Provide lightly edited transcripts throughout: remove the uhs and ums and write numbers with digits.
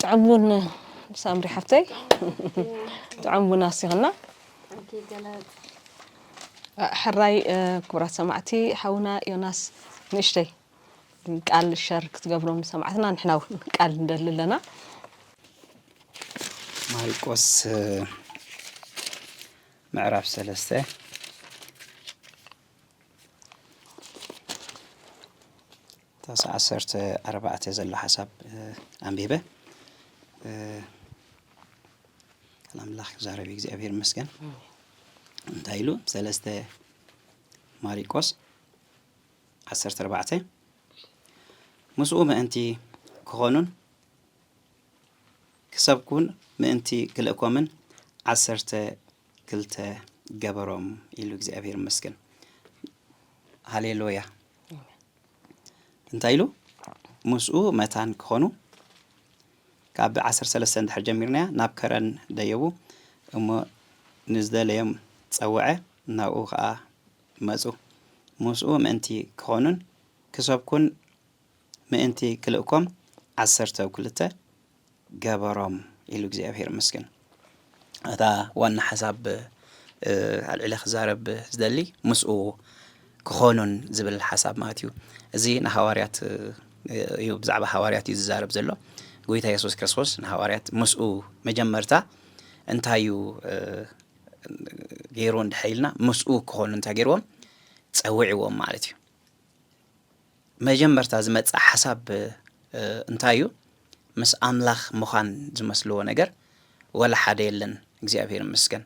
تعمون سامري حفتي تعمون ناسينا حراي كبرات سمعتي حونا يوناس نشتي قال الشرك تقبلهم سمعتنا نحن قال ندلل لنا ماركوس معرف سلسته تاسع عشرت 4 زل حسب أنبيبه كلام الله زاربي እግዚአብሔር ይመስገን እንታይሉ ሰለስተ ማሪቆስ 14 مسؤو ምእንቲ ክኾኑን ክሰብኩን ምእንቲ ክልእኮምን 12 ገበሮም ኢሉ እግዚአብሔር ይመስገን ሃሌሉያ እንታይሉ مسؤو መታን ክኾኑ ካብ 13 ድሕር ጀሚርና ናብ ከረን ደየቡ እሞ ንዝደለዮም ፀውዐ ናብኡ ከዓ መፁ مسؤو ምእንቲ ክኾኑን ክሰብኩን ምእንቲ ክልእኮም 12 ገበሮም ኢሉ እግዚአብሔር ይመስገን እታ ዋና حساب العلاخ زارب زدلي مسؤو كخونون زبل حساب ماتيو زي نحواريات يو بزعبة حواريات يزارب زلو قويتا يسوس كريستوس نحواريات مسؤو مجمرتا انتايو غيرون دحيلنا مسؤو كخونون انتا غيروم تصوعيوم مالتيو مجمرتا زمت حساب انتايو مس أملاخ مخان زمسلو نجر ولا حدا يلن እግዚአብሔር ይመስገን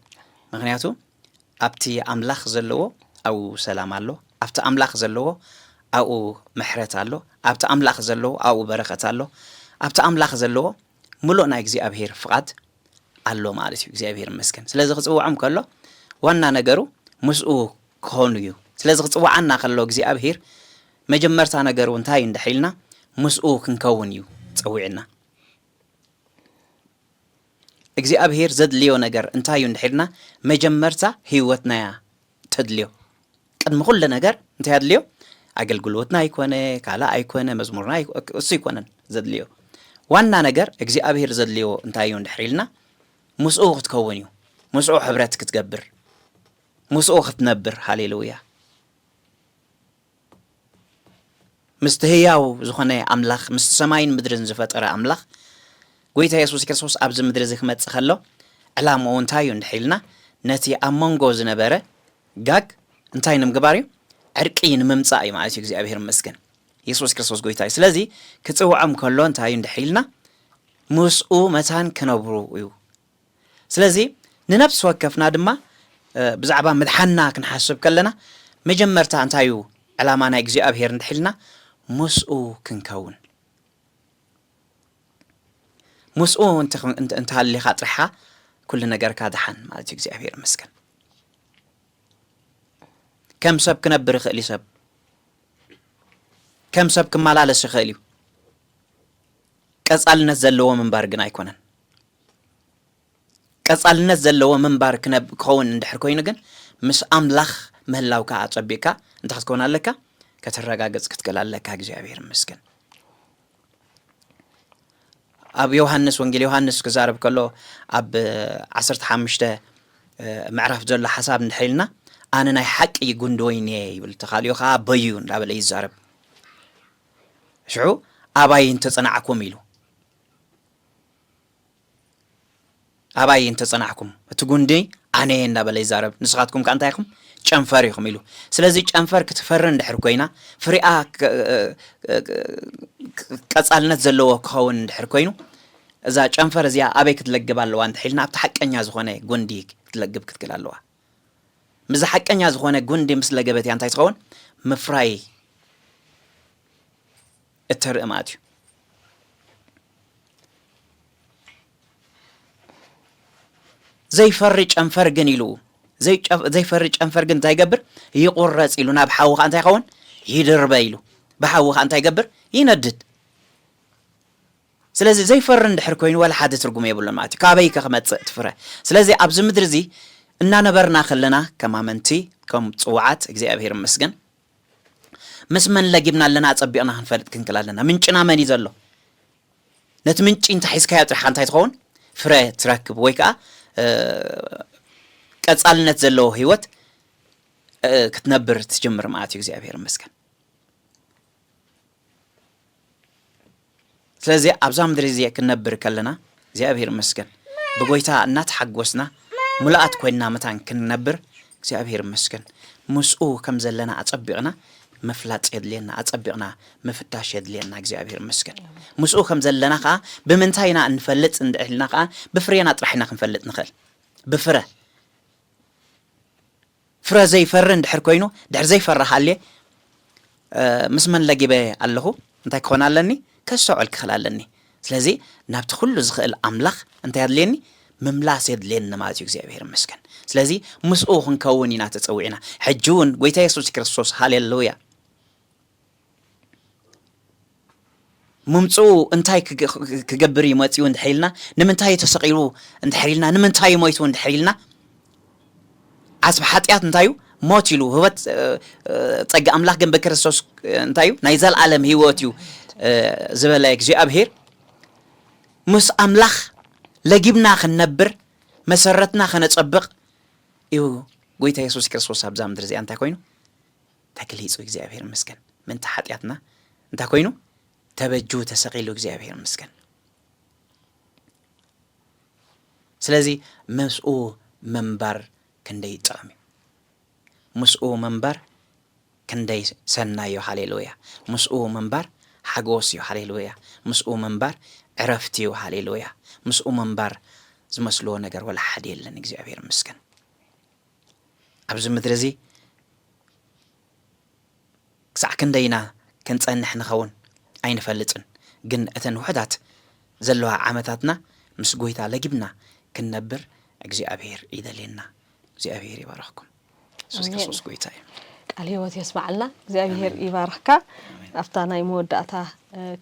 ምክንያቱ ኣብቲ አምላኽ ዘለዎ አው ሰላም አሎ ኣብቲ አምላኽ ዘለዎ አው ምሕረት አሎ ኣብቲ አምላኽ ዘለዎ አው በረከት አሎ ኣብቲ አምላኽ ዘለዎ ሙሉእ ናይ እግዚአብሔር ፍቃድ አሎ ማለት እዩ እግዚአብሔር ይመስገን ስለዚህ ክጽዋዓም ከሎ ዋና ነገሩ ምስኡ ክሆኑ እዩ ስለዚህ ክጽዋዓና ከሎ እግዚአብሔር መጀመርታ ነገሩ እንታይ እንደሒልና ምስኡ ክንከውን እዩ ጽውዕና እግዚአብሔር ዘድልዮ ነገር እንታዩ እንድሕድና መጀመርታ ህይወትና ተድልዮ ቅድም ኩሉ ነገር እንታይ ያድልዮ አገልግሎትና አይኮነ ካላ አይኮነ መዝሙርና እሱ ይኮነን ዘድልዮ ዋና ነገር እግዚአብሔር ዘድልዮ እንታዩ እንድሕሪልና ሙስኡ ክትከውን እዩ ሙስኡ ሕብረት ክትገብር ሙስኡ ክትነብር ሃሌሉያ ምስትህያው ዝኾነ አምላኽ ምስ ሰማይን ምድርን ዝፈጠረ አምላኽ ጎይታ ኢየሱስ ክርስቶስ ኣብዝ ምድር ዝክመጽ ከሎ ዕላማው እንታይ እዩ እንድሒልና ነቲ ኣመንጎ ዝነበረ ጋግ እንታይ ንምግባር እዩ ዕርቂ ንምምጻእ እዩ ማለት እዩ እግዚአብሔር ይመስገን ኢየሱስ ክርስቶስ ጎይታ እዩ ስለዚ ክጽውዓም ከሎ እንታይ እንድሒልና ምስኡ መታን ክነብሩ እዩ ስለዚ ንነፍስ ወከፍና ድማ ብዛዕባ ምድሓና ክንሓስብ ከለና መጀመርታ እንታይ እዩ ዕላማ ናይ እግዚአብሔር እንድሒልና ምስኡ ክንከውን مسؤو انت اللي خاطرها كل نجار كادحن مالتي እግዚአብሔር ይመስገን كم سب كنبر خلي سب كم سب كمالالس خليو قصالነት ዘለዎ منبار ግን አይኮነን قصالነት ዘለዎ منبار كنب كون እንድሕር ኮይኑ ግን ምስ አምላኽ መላውካ አጸቢካ እንታ ክትኮን ኣለካ ከተረጋገጽ ክትገላለካ እግዚአብሔር ይመስገን أب يوحنس وانجيل يوحنس كزارب كله أب 15 معرف جل حساب نحيلنا أنا ناي حق يقندويني والتخاليو خا بيون لا بلا يزارب شعو أباي انت صنعكم ميلو أباي انت صنعكم تقندي أنا لا بلا يزارب نسخاتكم كأنتايكم ጨንፈሪኹም ኢሉ ስለዚ ጨንፈር ክትፈር እንድሕር ኮይና ፍሪኣ ቀጻልነት ዘለዎ ክኸውን እንድሕር ኮይኑ እዛ ጨንፈር እዚኣ ኣበይ ክትለግብ ኣለዋ እንድሒልና ኣብቲ ሓቀኛ ዝኾነ ጉንዲ ክትለግብ ክትክል ኣለዋ ምዝ ሓቀኛ ዝኾነ ጉንዲ ምስ ለገበት እያ እንታይ ትኸውን ምፍራይ እትርኢ ማለት እዩ ዘይፈሪ ጨንፈር ግን ኢሉ زي فرج أنفر جن تايجبر يقرص إلو ناب حاوخ أنت يخون يدرب إلو بحاوخ أنت يجبر يندد سلازي زي فرن دحركوين ولا حد ترجم يبلون معتي كابيك خمت تفرح سلازي أبز مدرزي إننا نبرنا خلنا كما منتي كم صوعات እግዚአብሔር ይመስገን مسمن لجبنا لنا أتصبينا هنفرد كن كلالنا من جنا من يزلو نتمنش أنت حيس كيات رح أنت تكون فرا تركب ويكا كتصالنا تزلو هيوت كتنبر تجمر معاتي እግዚአብሔር ይመስገን ስለዚህ አብዛም ድረዚህ ከነብር ከለና እግዚአብሔር ይመስገን በጎይታ እናት ሐጎስና ሙላአት ኮይና መታን ከነብር እግዚአብሔር ይመስገን ሙስኡ ከምዘለና አጸብቅና መፍላጥ የድለና አጸብቅና መፍታሽ የድለና እግዚአብሔር ይመስገን ሙስኡ ከምዘለና ካ በመንታይና እንፈልጥ እንደህልና ካ በፍሬና ጥራሕና ክንፈልጥ ንخل በፍረ ፍረ ዘይፈርን ድሕር ኮይኑ ድሕር ዘይፈራህ አለ ምስመን ለጊበ አለሁ እንታይ ኮናለኒ ከሰውል ክኸላለኒ ስለዚህ ናብቲ ሁሉ ዝኽእል አምላኽ እንታይ ያድለኒ መምላስ የድለና ማለት እግዚአብሔር ይመስገን ስለዚህ ምስኡ ክንከውን ኢና ተጸውዒና ሕጁን ጎይታ ኢየሱስ ክርስቶስ ሃሌሉያ ممتو انتاي كجبري ماتيو اندحيلنا نمنتاي تسقيلو اندحيلنا نمنتاي مويتو اندحيلنا عصب حطيات انتايو موتيلو هوت صق املاح جنب كريستوس انتايو نايزال عالم هيوتيو زبلا እግዚአብሔር مس املاح لجبنا خنبر مسرتنا خنصبق يو ጎይታ ኢየሱስ ክርስቶስ አብዛ ምድር እዚ አንታ ኮይኑ ተክሊጹ እግዚአብሔር መስገን ምን ተሐጥያትና እንታ ኮይኑ ተበጁ ተሰቂሉ እግዚአብሔር መስገን ስለዚህ መስኡ መንበር ክንደይ ጣሚ መስኡ መንበር ክንደይ ሰናዩ ሃሌሉያ መስኡ መንበር ሓጎስዩ ሃሌሉያ መስኡ መንበር ዕረፍቲዩ ሃሌሉያ መስኡ መንበር ዝመስሎ ነገር ወላ ሓደ የለን እግዚአብሔር መስገን ኣብዚ ምድር እዚ ክሳዕ ክንደይና ክንጸንሕ ንኸውን ኣይንፈልጥን ግን እተን ውሕዳት ዘለዋ ዓመታትና ምስ ጎይታ ለጊብና ክንነብር እግዚአብሔር ይደለና እግዚአብሔር ይባርክኩም ኢየሱስ ክርስቶስ ጎይታ ቃል ህይወት ይስማዓልና እግዚአብሔር ይባርክካ አፍታና ይመወዳታ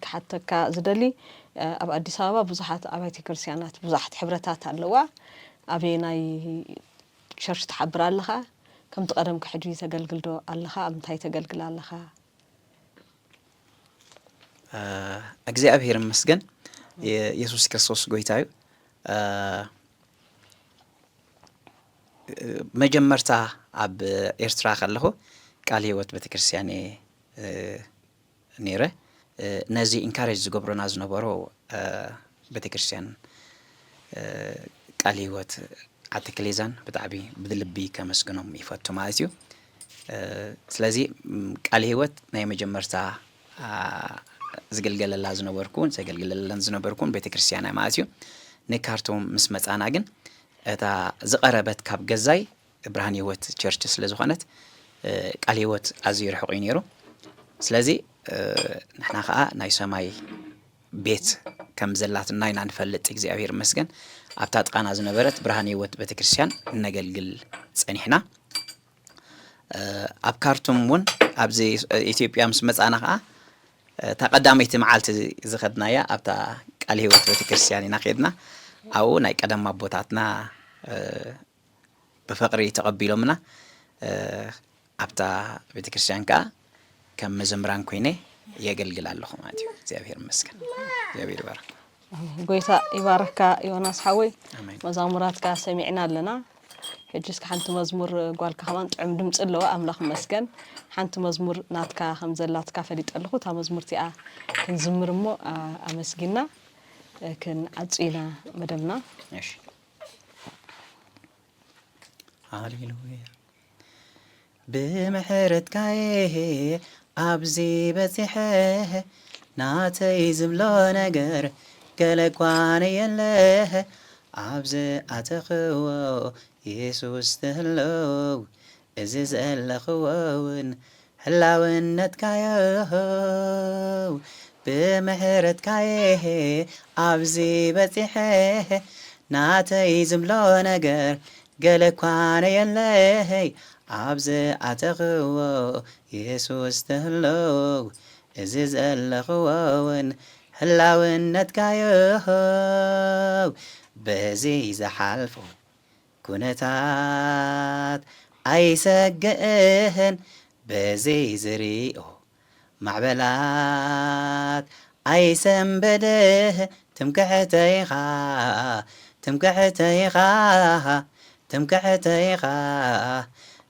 ከሐተካ ዝደሊ ኣብ አዲስ አበባ ብዙሓት አብያተ ክርስቲያናት ብዙሓት ሕብረታት ኣለዋ አብየናይ ቸርች ተሓብር ኣለኻ ከም ተቀደም ከሕጂ ተገልግልዶ ኣለኻ እንታይ ተገልግል ኣለኻ እግዚአብሔር ይመስገን ኢየሱስ ክርስቶስ ጎይታዩ መጀመርታ አብ ኤርትራ ካለሁ ቃል ህይወት ቤተክርስቲያን ነረ ነዚ ኢንካሬጅ ዝገብሩና ዝነበሩ ቤተክርስቲያን ቃል ህይወት አትክሌዛን በጣቢ በልቢ ከመስገኖም ይፈቱ ማለት እዩ ስለዚህ ቃል ህይወት ናይ መጀመርታ ዝገልገለላ ዝነበርኩን ዘገልገለላን ዝነበርኩን ቤተክርስቲያን ማለት እዩ ነካርቶም ምስ መጻና ግን እታ ዝቀረበት ካብ ገዛይ ብርሃን ህይወት ቸርች ስለዝኾነት ቃል ህይወት አዝዩ ርሕቁ ነይሩ ስለዚህ ንሕና ከዓ ናይ ሰማይ ቤት ከም ዘላትና ኢና ንፈልጥ እግዚአብሔር መስገን ኣብታ ጥቃና ዝነበረት ብርሃን ህይወት ቤተክርስቲያን ነገልግል ጸኒሕና ኣብ ካርቱም ውን ኣብዚ ኢትዮጵያ ምስ መጻና ከዓ ተቀዳመይቲ መዓልቲ ዝኸድናያ ኣብታ ቃል ህይወት ቤተክርስቲያን ኢና ኸድና አው ናይ ቀደም አቦታትና በፍቅሪ ተቀበሉምና ኣብታ ቤተክርስቲያን ካ ከም መዘምራን ኮይኔ ያገልግላለሁ ማለት እዩ እግዚአብሔር ይመስገን እግዚአብሔር ይባርክ ጎይታ ይባርክካ ዮናስ ሓወይ መዛሙራትካ ሰሚዕና ኣለና ሕጂስ ሓንቲ መዝሙር ጓልካ ከማን ጥዕም ድምጽ ኣለዋ አምላኽ መስገን ሓንቲ መዝሙር ናትካ ከም ዘላትካ ፈሊጠልኹ ታ መዝሙርቲኣ ክንዝምርሞ አመስጊና كن عطينا مدمنا ماشي هاليلويا بمحرتك أبزي بزحه ناتي زملو نجر كلكواني يله أبزي أتخو يسوس تهلو إزيز الخوون هلاون نتكايو بمحرت كايه أبزي بزحه ناتي زملو نجر قلقوان يلهي أبزي أتخو يسوس تهلو إزيز الخوون هلاون نتكايو بزي زحالفو كونتات أيسقهن بزي زريئو معبلات أيسن بده تمكحتيخا تمكحتيخا تمكحتيخا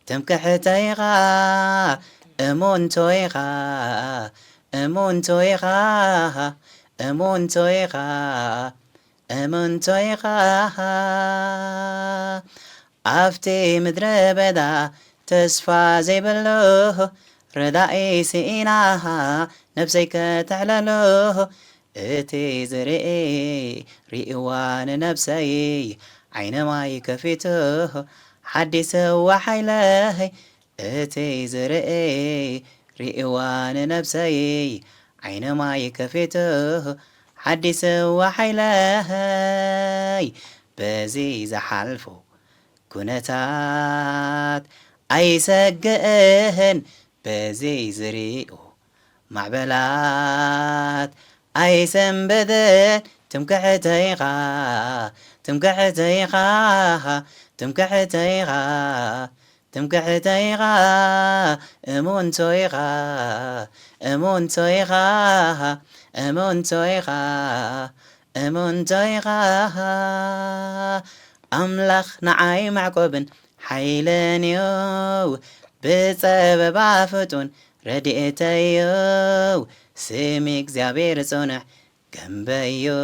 تمكحتيخا أمونتويخا أمونتويخا أمونتويخا أمونتويخا أفتي مدري بدا تسفى زي بلوه ردائي سئيناها نفسيك تعللوه اتي زرئي رئوان نفسي عين ما يكفيته حدي سوى حيلهي اتي زرئي رئوان نفسي عين ما يكفيته حدي سوى حيلهي بزي زحلفو كنتات أيسقهن بزي زريئو معبلات أيسنبذن تمكحتيخا تمكحتيخا تمكحتيخا تمكحتيخا أمونتويخا أمونتويخا أمونتويخا أمونتويخا أملخ نعاي معقوبن حيلانيو بسبب عفتون رديتيو سميك زابير صنع جنبيو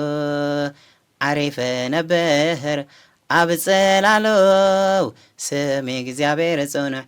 عريفة نبهر أبسلالو سميك زابير صنع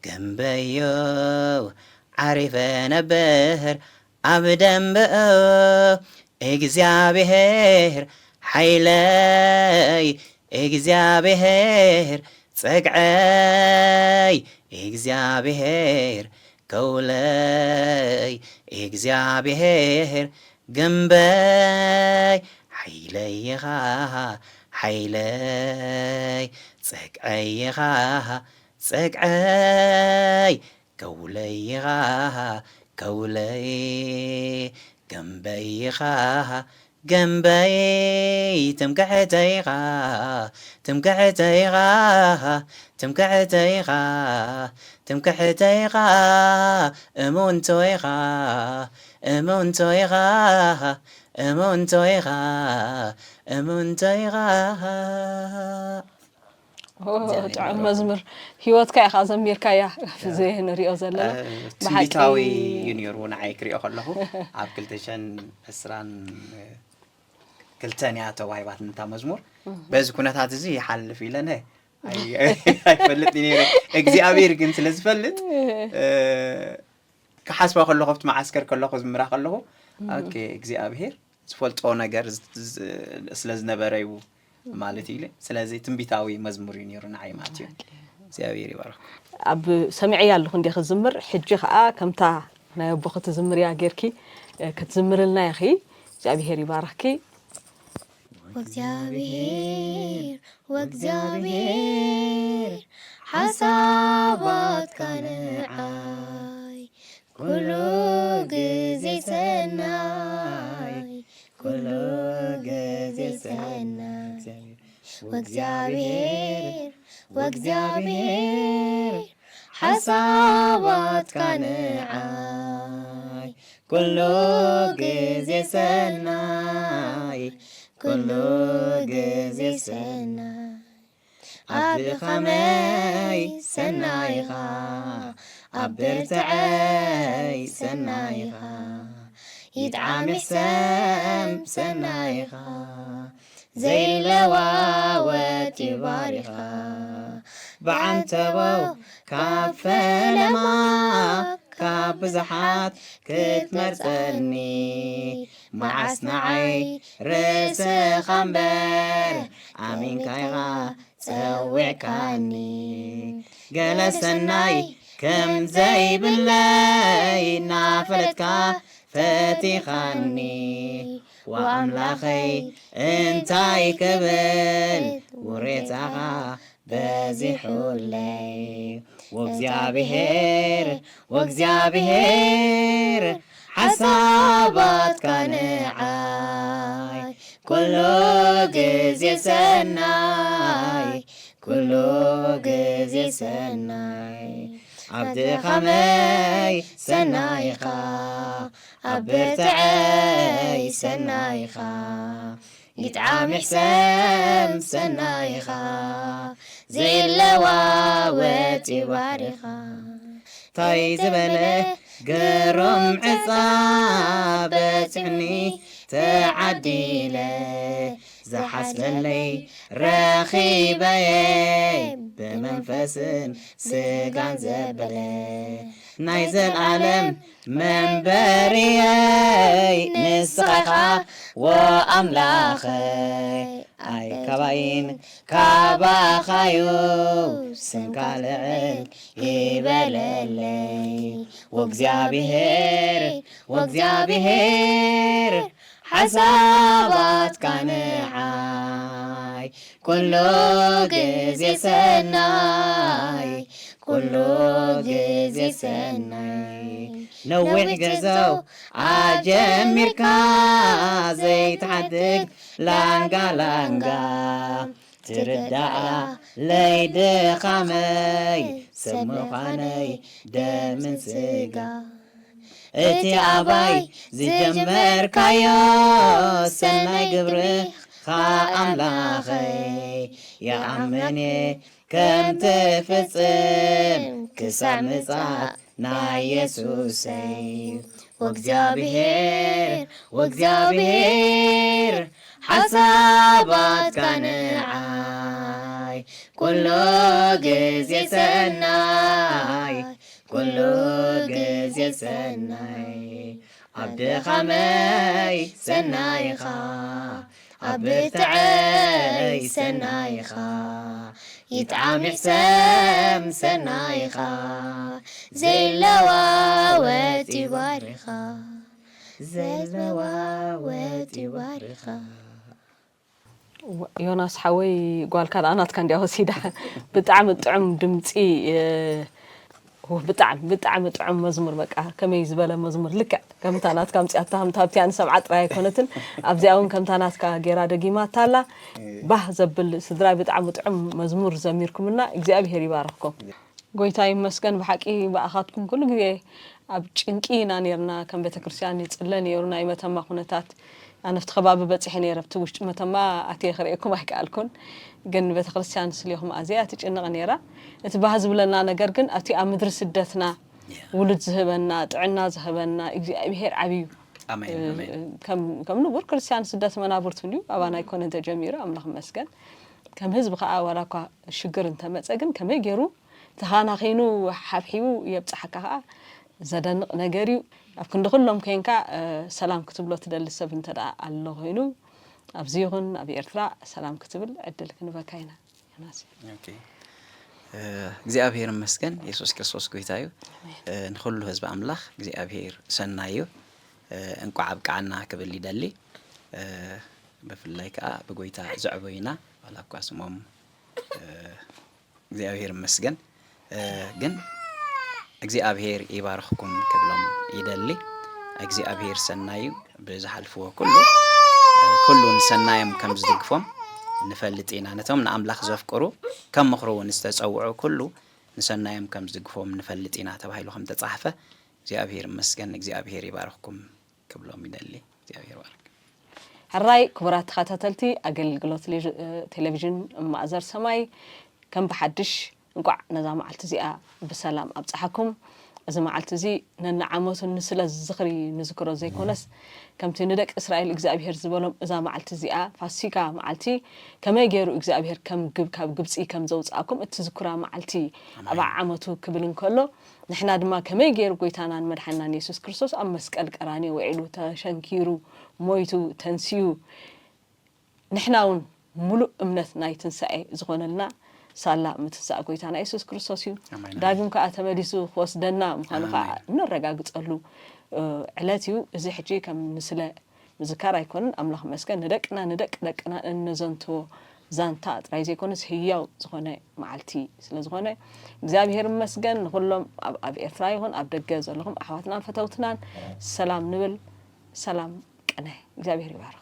جنبيو عريفة نبهر أبدن بقو إجزابير حيلاي إجزابير سقعي إجزابير كولاي إجزابير جنبي حيليها حيلي سقعيها سقعي كوليها كولي جنبيها جنبي تمكحتيخا تمكحتيخا تمكحتيخا تمكحتيخا أمونتويخا أمونتويخا أمونتويخا أمونتويخا طعم مزمر هيوتك يا خازم ميركايا في زين ريو زلنا تبيتاوي يونيورون عايك ريو خلله عاب كلتشان أسران كلتاني عتو وايبات نتا مزمور بس كنا تعتزي حل في لنا أي فلتني إجزاء كنت لازم فلت كحسب خلله خفت مع عسكر كله خذ مرا خلله أوكي إجزاء بير سفلت أنا جرز سلزنا برايو مالتي له سلازي تنبيتاوي مزمورين يرون عيماتيو زاويري بارك أب سمعي الله خندي خزمر حجي خا كمتا أنا بخت زمر يا غيركي كتزمر لنا يا أخي زاويري باركي وእግዚአብሔር وእግዚአብሔር حسابات كنعاي كل جزء سناي كل جزء سناي وእግዚአብሔር وእግዚአብሔር حسابات كنعاي كل جزء سناي كل جزء سناي عبد خمي سنايها عبرتعي سنايها يدعم سام سنايها زي اللواوات يباريها بعنتبو كافلما كابزحات كتمرسني معسنعي رس خمبر امين كايغا سوعكاني جلسناي كم زي بالله نافلتك فتيخاني واملاخي انتاي كبل وريتها بزحولي وእግዚአብሔር وእግዚአብሔር حسابات كنعاي كل جزء سناي كل جزء سناي عبد خمي سنايخا أبرتعي سنايخا يتعامي حسام سنايخا زي اللواوات بارخا طاي زبله قرم عصابتني تعديله زحسب لي رخيبي بمنفس سقان زبله نايزل عالم من بريي نسخة وأملاخي أي كباين كباخيو سنكالعل يبللي وغزابيهر حسابات كانعاي كله جزي سناي كله جزي سناي نوح جزو عجمير كازي تحدق لانقا لانقا تردع ليد خامي سمخاني دمن سيقا اتي عباي زجمر كايو سناي قبره خا أملاخي يا عمني كم تفصم كسع مصع نا يسوسي وغزابيهر حسابات كانعاي كله جزي سناي كله جزي سناي عبد خمي سنايخا عبرتعي سنايخا يتعامي حسام سنايخا زي اللواوات بارخا زي اللواوات بارخا يوناس حوي قال كان أنا كان دي هسيدا بتعم طعم دمتي هو بتعم طعم مزمر بقى كم يزبله مزمر لك كم تانات كم تأتهم تابتيان سبعة رأي كونتن أبزاون كم تانات كجرا دقيمة تلا به زبل سدراي بتعم طعم مزمور زميركم لنا إجزاء يبارككم قويتاي مسكن بحكي بأخذكم كل جزء أبتشنكينا نيرنا كم بتكرسيان يتقلني يورنا يمتى خونتات أنا افتخباب بتحني ربطوش متما أتي خريكم أحكي لكم جن بتخلصيان سليهم أزياتك إن غنيرة نتبهز بلنا نجرجن أتي أمدرس الدثنا ولد ذهبنا تعنا ذهبنا بهير عبيو آمين كم نبور كريستيان سدات منابرت منيو أبانا يكون أنت جميرة أم لهم مسكن كم هزب خاء وراك الشجر أنت مسكن كم يجرو تهانا خينو حبحيو يبتحكها زدن نجاريو أكون دخلهم كينكا سلام كتب له تدل السبن تدع الله هينو أبزيغن أبي إرتراء سلام كتب عدل كنبا كاينة ناسي. أوكي. እግዚአብሔር መስገን ኢየሱስ ክርስቶስ ጎይታዩ ንኹሉ ህዝብ አምላኽ እግዚአብሔር ሰናዩ እንቋ አብቃና ክብል ይደሊ በፍላይ ከአ በጎይታ ዘዕበይና ወላኳ ስሞም እግዚአብሔር መስገን ግን እግዚአብሔር ይባርኽኩም ክብሎም ይደሊ እግዚአብሔር ሰናዩ በዝሐልፍዎ ኩሉን ሰናይም ከም ዝድግፎም نفلتينا نتوم نأملاخ زفكرو كم مخرو نستوعو كله نسنايم كم زدقفوم نفلتينا تبهيلو خم تصحفة زيابير مسكن زيابير يبارككم قبلهم يدلي زيابير بارك الرأي كبرات خاتتلتي أقل قلوت لي تلفزيون مأزر سماي كم بحدش نقع نظام عالتزيئة بسلام أبصحكم إذا ما عالتزي ننعموت النسلة الزخري نذكره زي كونس كم تندك إسرائيل إجزابير زبالهم إذا ما عالتزيئة فاسيكا معلتي كم يجروا إجزابير كم جبسي كم زوج أكم التذكرة معلتي أبع عمتو كبلن كله نحن دما كم يجروا قيتانا مدحنا يسوع كريستوس أم مسكال كراني وعلو تشنكيرو مويتو تنسيو نحناون ملو أمنت نايتن سعي زغنا سالا متساء قويتانا يسوع كريستوس يو دايم كأتمديسو خوس دنا مخانقا نرجع قصلو علاتيو إذا حكي كم مثلا مذكر يكون أملاخ مسكن ندقنا النزنتو زانتات رايز يكون هياو زخنة معلتي سلا زخنة زابير مسكن كلهم أب إفراي هون أب دجاز لهم أحواتنا فتوتنا سلام نبل سلام كنه زابير يبارك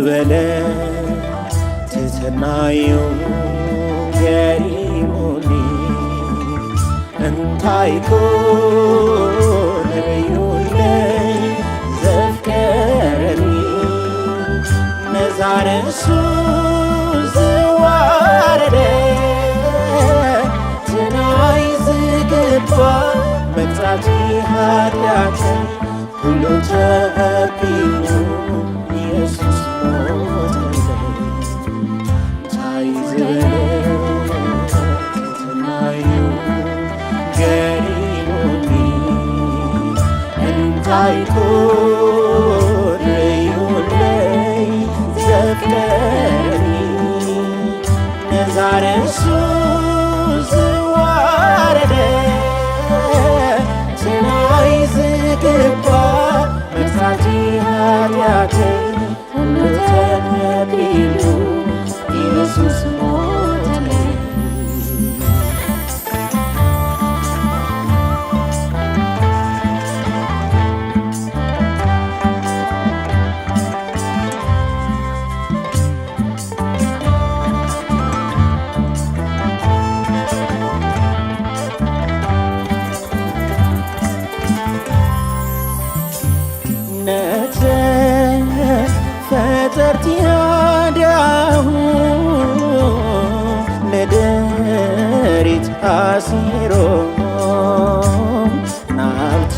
ዝበለ ትሕትናዩ ገሪሙኒ እንታይ ኮን እዩለይ ዘፍቀረኒ ነዛርሱ ዝዋረደ ትናይ ዝግባ መቅጻቲ ኃጢአተይ ሁሉ ተቀቢሉ ኢየሱስ ሞተለይ እንታይ ዝበለ ትሕትናዩ ገሪሙኒ እንታይ ኮን እዩለይ ዘፍቀረኒ ነዛርሱ ዝዋረደ ትናይ ዝግባ መቅጻቲ ኃጢአተይ ሁሉ ተቀቢሉ ኢየሱስ ሞተለይ ፈጠርቲ አዳሁ ለደሪት አሲሮ ናብቲ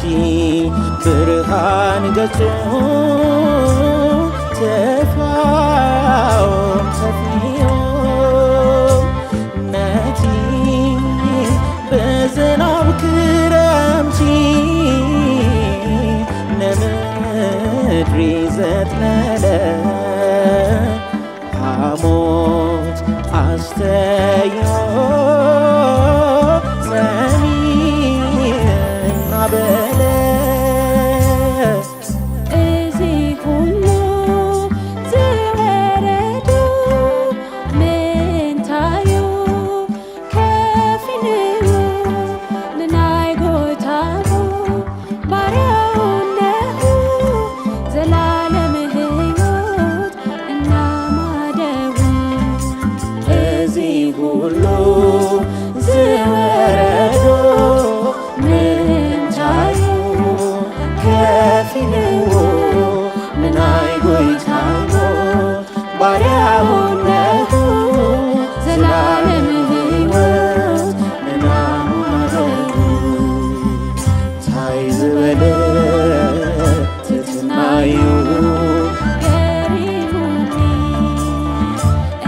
ብርሃን ገጹ ተፋዎም ተፊዮ ነቲ በዝናብ ክረምቲ ምድሪ ዘጥለለ ሐሞት አስተዮ ጸኒና በለ እዚ ሁሉ ዝወረዱ ምንታዩ ከፊንዩ ንናይ ጎይታኑ ባርያው ነሁ ዘላለም ሕይወት እናማደው እዚ ሁሉ ዝወረዱ ምንታዩ ከፊንዩ ንናይ ጎይታኑ ባርያው ነሁ ዘላለም ሕይወት እናማደው እንታይ ዝበለ ትሕትናዩ ገሪሙኒ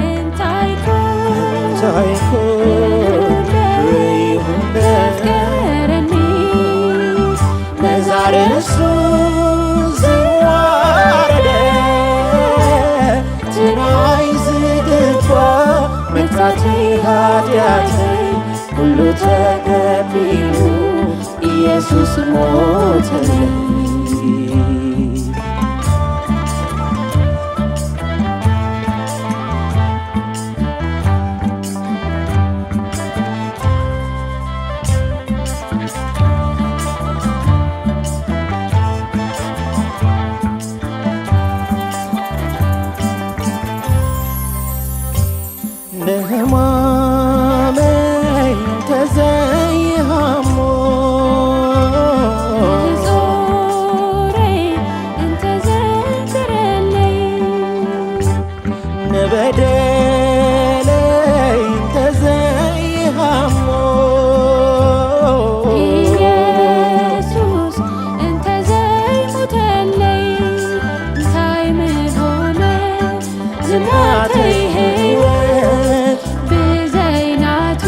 እንታይ ኮን እንታይ ኮን ዘፍቀረኒ ነዛርሱ ዝዋረደ ትናይ ዝግባ መቅጻቲ ኃጢአተይ ሁሉ ተቀቢሉ ኢየሱስ ሞተለይ ንሕማመይ ተዘይሃሞ ዞረይ እንተዘንክረለይ ንበደለይ ተዘይሃሞ ኢየሱስ እንተዘይሙተለይ እንታይ ምንሆነ ዝናተይ ሕይወት ብዘይናቱ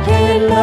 ህላ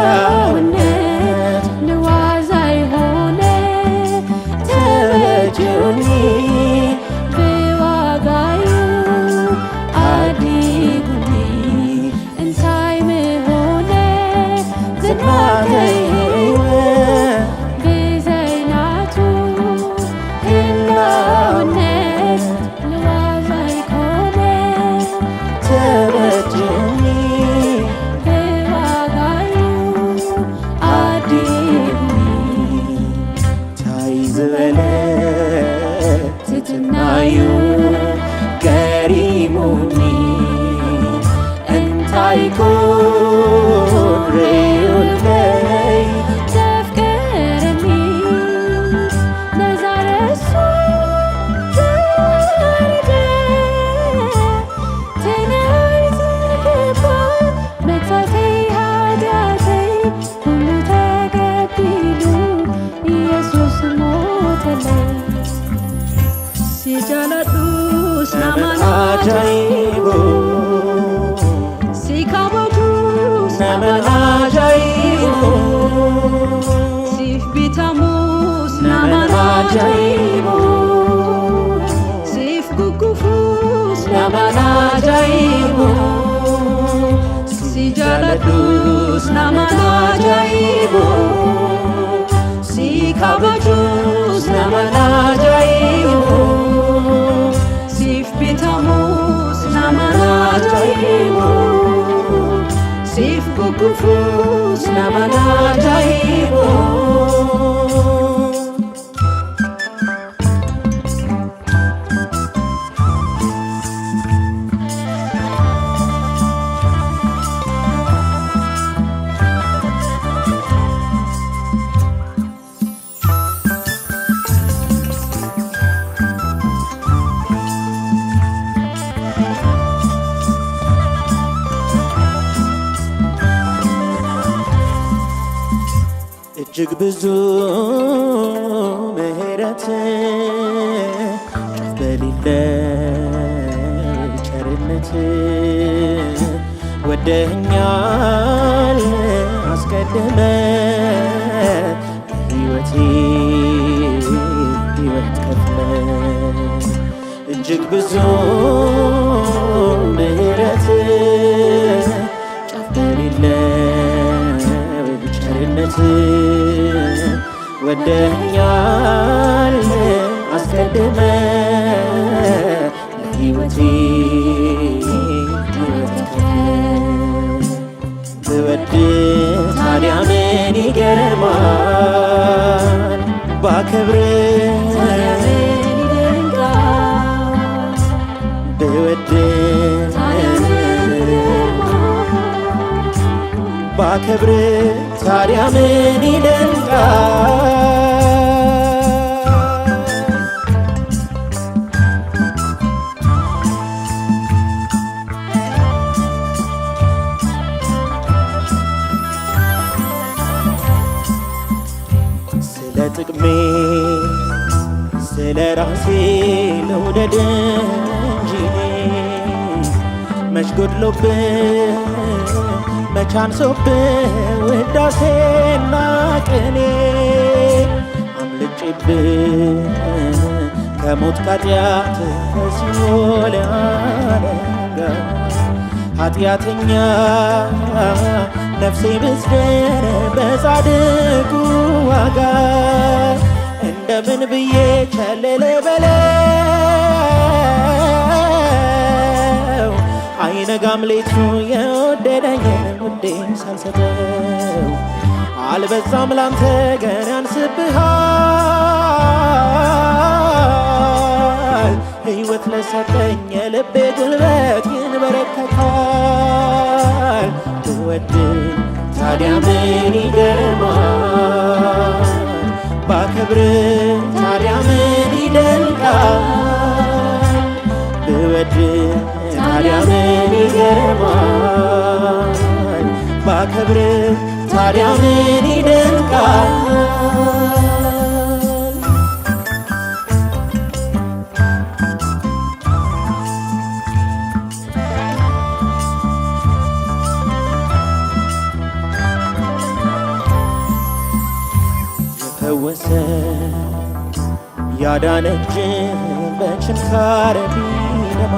ይኩን ርዩለይ ዘፍቅረኒ ነዛረሱ ዘርደ ተናይ ዝገባ መግፋተይ ኃጢአተይ ሁሉ ተገቢሉ ኢየሱስ ሞተለይ ሲጃላዱስ ናማና አጃይቦ ሲካቦቱስ ነመን አጃይቦ ሲፍ ቢታሙስ ነመን አጃይቦ ሲፍ ጉጉፉስ ነመን አጃይቦ ሲጃለዱስ ናማን አጃይቦ ሲካቦቱስ ነመን አጃይቦ ሲፍ ቢታሙስ ናማን አጃይቦ ሲፍ ጉጉፉስ ነመን አጃይቦ እጅግ ብዙ ምሕረት በሌለው ቸርነት ወደኛል አስቀድመ ሕይወቴ ሕይወት ከፍለ እጅግ ብዙ ምሕረት በሌለው ቸርነት ወደኛል አስቀድመ ለሕይወቴ ሕይወት ብወድ ታዲያ ምን ይገርማል ባከብር ብወድ ባከብር ታዲያ ምን ይደንቃል ስለ ጥቅሜ ስለ ራሴ ልውደድ እንጂ መች ጎድሎብህ መች አንሶብህ ውዳሴና ቅኔ አምልጬብህ ከሞት ከኃጢአት ከሲኦል አደጋ ኃጢአተኛ ነፍሴ ብትድን በጻድቁ ዋጋ እንደምን ብዬ ቸል ልበለው አይነጋም ሌቱ የወደደኝን ውዴን ሳልሰጠው አልበዛም ላንተ ገና ያንስብሃል ሕይወት ለሰጠኝ የልቤ ጉልበት ይንበረከካል ብወድ ታዲያ ምን ይገርማል ባከብር ታዲያ ምን ይደንቃል ብወድ ታዲያ ምን ይገርማል ባከብር ታዲያ ምን ይደንቃል የፈወሰ ያዳነች በችንካር ቢደማ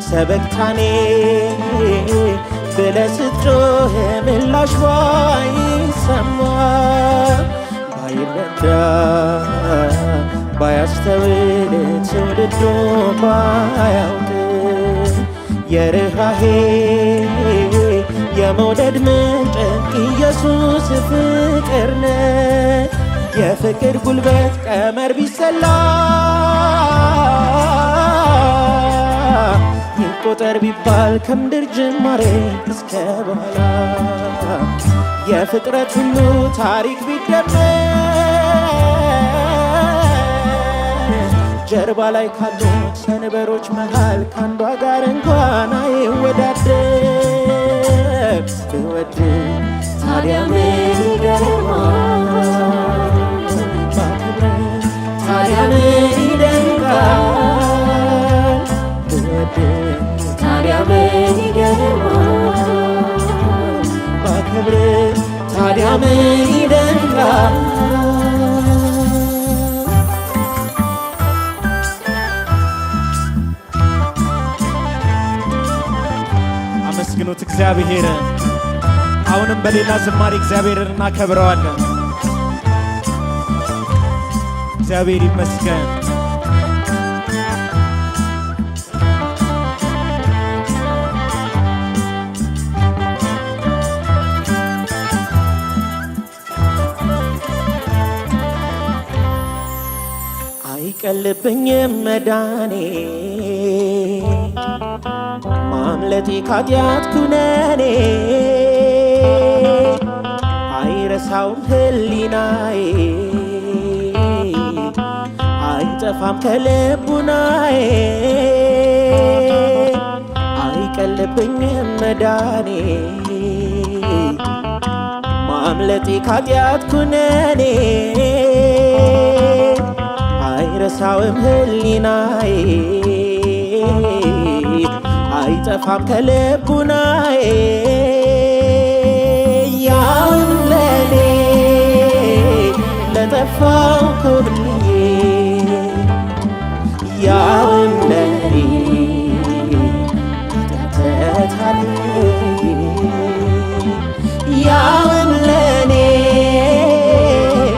ሰበክታኔ ብለህ ስትጮህ ምላሽ ባይሰማ ባይረዳ ባያስተውል ትውልዱ ባያውቅ የርኅራኄ የመውደድ ምንጭ ኢየሱስ ፍቅር ነህ የፍቅር ጉልበት ቀመር ቢሰላ ይቆጠር ቢባል ከምድር ጅማሬ እስከ በኋላ የፍጥረት ሁሉ ታሪክ ቢደመር ጀርባ ላይ ካሉት ሰንበሮች መሃል ካንዷ ጋር እንኳን አይወዳደር ብወድ ታዲያ ምን ይገርማል ባክብር ታዲያ ምን ይደንቃል ብወድ ታዲያ ምን ይገርማል ባክብር ታዲያ ምን ይደንቃል አመስግኑት እግዚአብሔር አሁንም በሌላ ዝማሬ እግዚአብሔርን እናከብረዋለን እግዚአብሔር ይመስገን አይቀልብኝም መዳኔ ማምለጤ ካዲያት ኩነኔ አይረሳውም ህሊናዬ አይጠፋም ከልቡናዬ አይቀልብኝም መዳኔ ማምለጤ ካዲያት ኩነኔ አይረሳውም ህሊናዬ አይጠፋም ከልቡናዬ ያውም ለኔ ለጠፋው ኮብልዬ ያውም ለኔ ተታልዬ ያውም ለኔ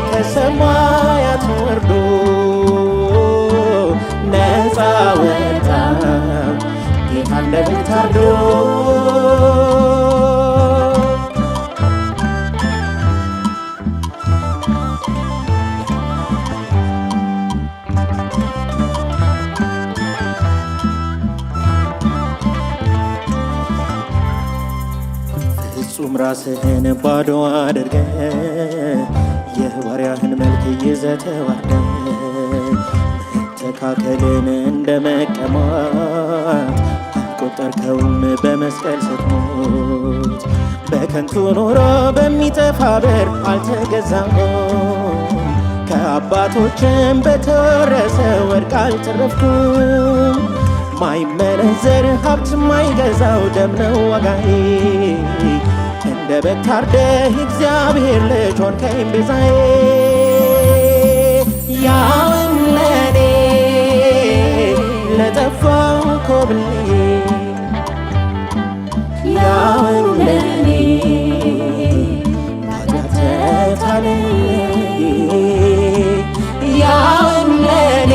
ከሰማያት ወርዶ ነፃ ወጣው ጌታ እንደምታርዶ ፍጹም ራስህን ባዶ አድርገ የባሪያህን መልክ ይዘህ ተዋርደ መተካከልን እንደ መቀማት አልቆጠርከውም በመስቀል ስትሞት በከንቱ ኖሮ በሚጠፋ ብር አልተገዛም ከአባቶችም በተወረሰ ወርቅ አልተረፍኩም ማይመነዘር ሀብት ማይገዛው ደም ነው ዋጋዬ እንደ በግ ታርደህ እግዚአብሔር ልጅ ሆንከኝ ቤዛዬ ያውም ለኔ ለጠፋው ኮብልዬ ያውም ለኔ ተታልዬ ያውም ለኔ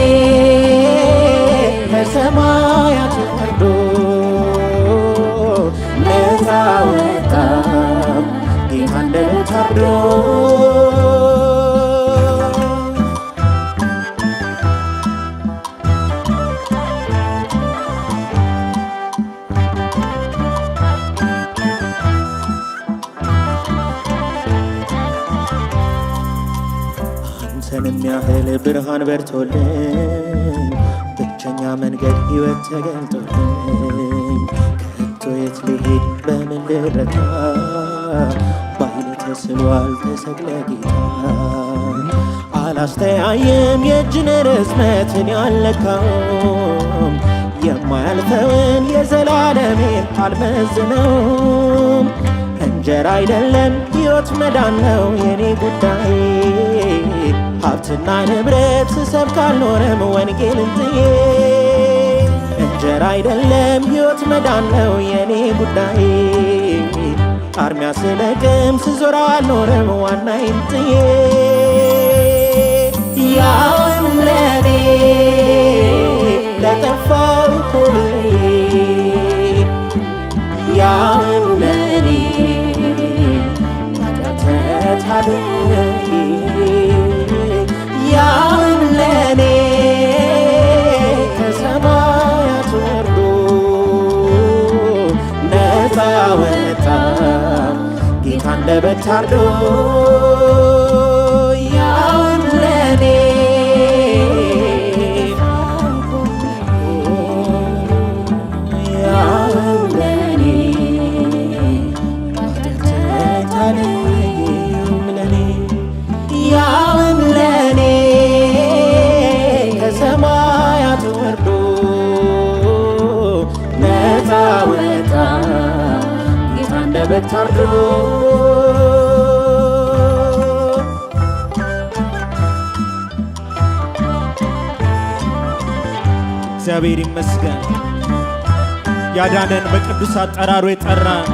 ከሰማያት ወርዶ ነፃ ወጣው ጌታ እንደምታርዶ አንተንም ያህል ብርሃን በርቶልኝ ብቸኛ መንገድ ሕይወት ተገልጦልኝ ከቶ የት ልሄድ በምን ልረታ ባይል ተስሏል ተሰቅለ ጌታ አላስተያየም የእጅን ርዝመትን ያለካውም የማያልፈውን የዘላለሜን አልመዝነውም እንጀራ አይደለም ሕይወት መዳን ነው የኔ ጉዳይ ሀብትና ንብረት ስሰብክ አልኖርም ወንጌልን ጥዬ እንጀራ አይደለም ሕይወት መዳን ነው የኔ ጉዳይ አርሚያ ስለቅም ስዞር አልኖርም ዋናዬን ጥዬ ያውም ለኔ ለጠፋው ኮብልዬ ያውም ለኔ ተታልዬ ወጣው ጌታ እንደ በግ ታርዶ ያውን ለኔ ያውን ለኔ ታለየም ለኔ ያውን ለኔ ከሰማያት ወርዶ ነፃ ወጣ ጌታ እንደ በግ ታርዶ እግዚአብሔር ይመስገን። ያዳነን በቅዱስ አጠራሩ የጠራን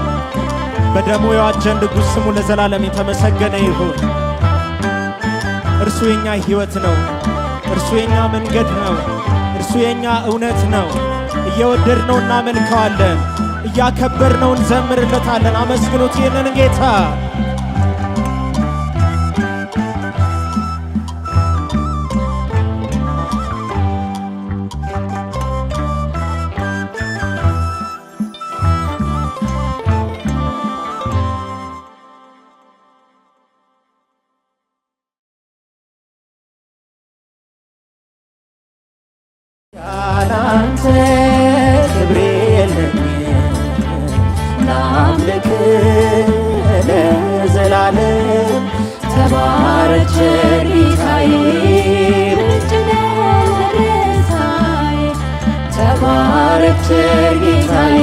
በደሙ የዋጀን ንጉሥ ስሙ ለዘላለም የተመሰገነ ይሁን። እርሱ የኛ ሕይወት ነው። እርሱ የኛ መንገድ ነው። እርሱ የኛ እውነት ነው። እየወደድነው እናመልከዋለን፣ እያከበርነው እንዘምርለታለን። አመስግኑት ይህንን ጌታ። ያላንተ ክብሬ የለኝም ላምልክ ለዘላለም ተባረክ ጌታዬ ምንጭነህ ተባረክ ጌታዬ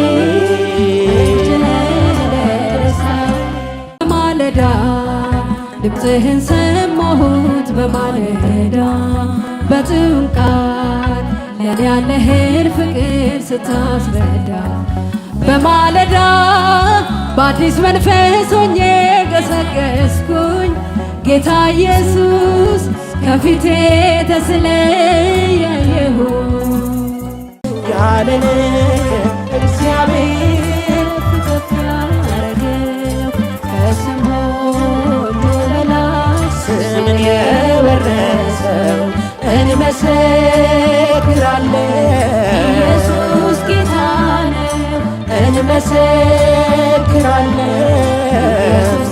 ማለዳ ድምፅህን ሰማሁት በማለዳ በጥምቀት ለኔ ያለህን ፍቅር ስታስረዳ በማለዳ በአዲስ መንፈስ ሆኜ ገሰገስኩኝ ጌታ ኢየሱስ ከፊቴ ተስለያየሁ ያለን እግዚአብሔር ከፍ ያረገው ከስም ሁሉ በላይ ስምን የወረሰው እንመሰክራለን ኢየሱስ ጌታ ነው እንመሰክራለን ኢየሱስ